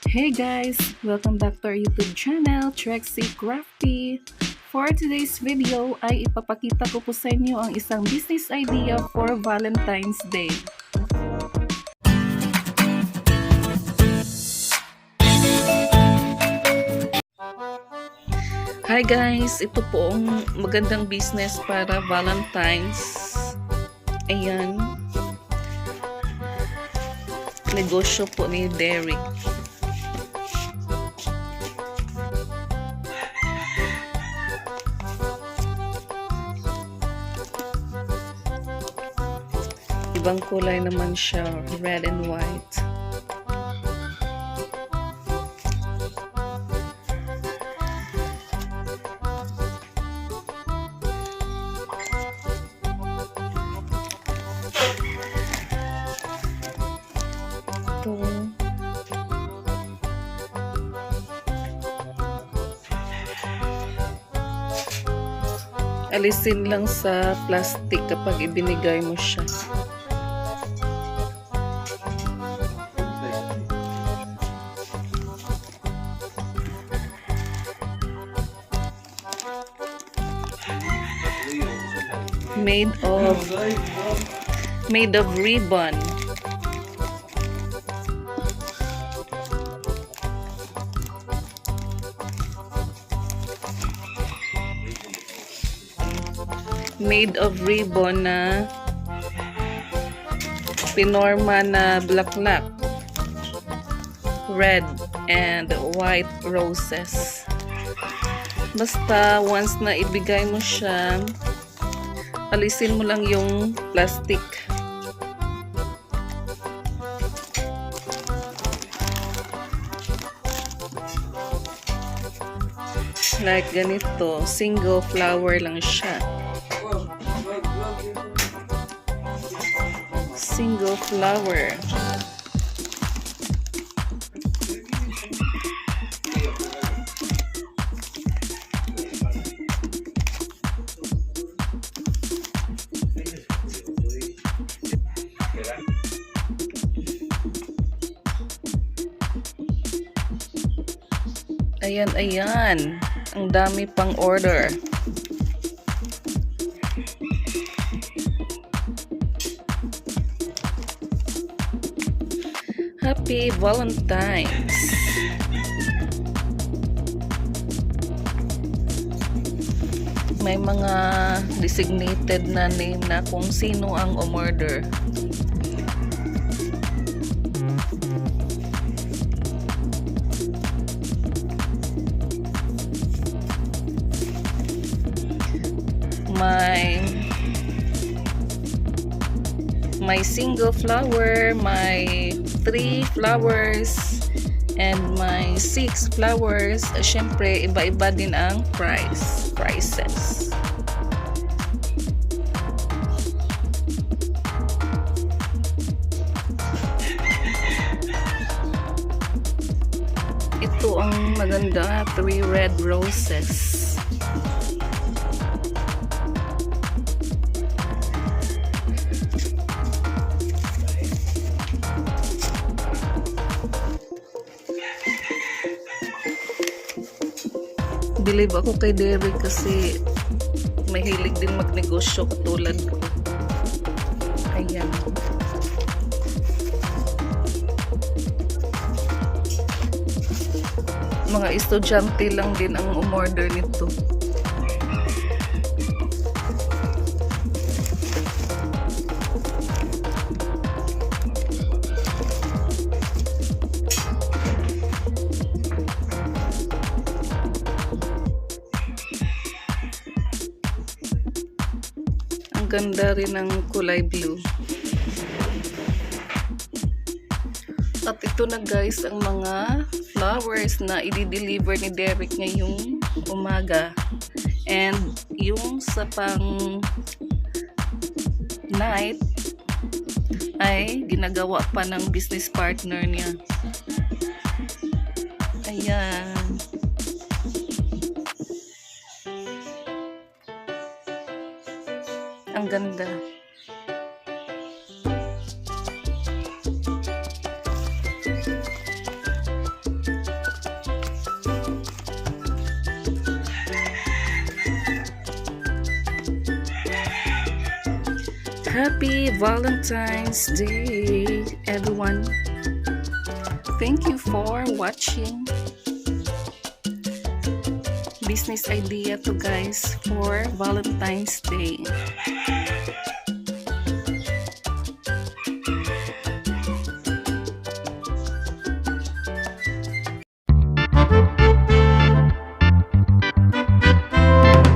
Hey guys! Welcome back to our YouTube channel, TRIXIE CRAFTY. For today's video ay ipapakita ko po sa inyo ang isang business idea for Valentine's Day. Hi guys! Ito po ang magandang business para Valentines. Ayan. Negosyo po ni Derek. Ibang kulay naman siya, red and white. Ito. Alisin lang sa plastic kapag ibinigay mo siya. Made of ribbon. Made of ribbon na pinorma na black, red and white roses. Basta once na ibigay mo siya, alisin mo lang yung plastic. Like ganito, single flower lang siya. Single flower. Ayan. Ang dami pang order. Happy Valentines! May mga designated na name na kung sino ang umorder. My single flower, my 3 flowers, and my 6 flowers. Syempre, iba-iba din ang prices. Ito ang maganda, 3 red roses. Believe ako kay Derek kasi mahilig din magnegosyo katulad ko. Ayan. Mga estudyante lang din ang umorder nito. Ganda rin ng kulay blue. At ito na guys ang mga flowers na i-deliver ni Derek ngayong umaga. And yung sa pang night ay ginagawa pa ng business partner niya. Ayan. Ang ganda. Happy Valentine's Day, everyone. Thank you for watching. Business idea to guys for Valentine's Day.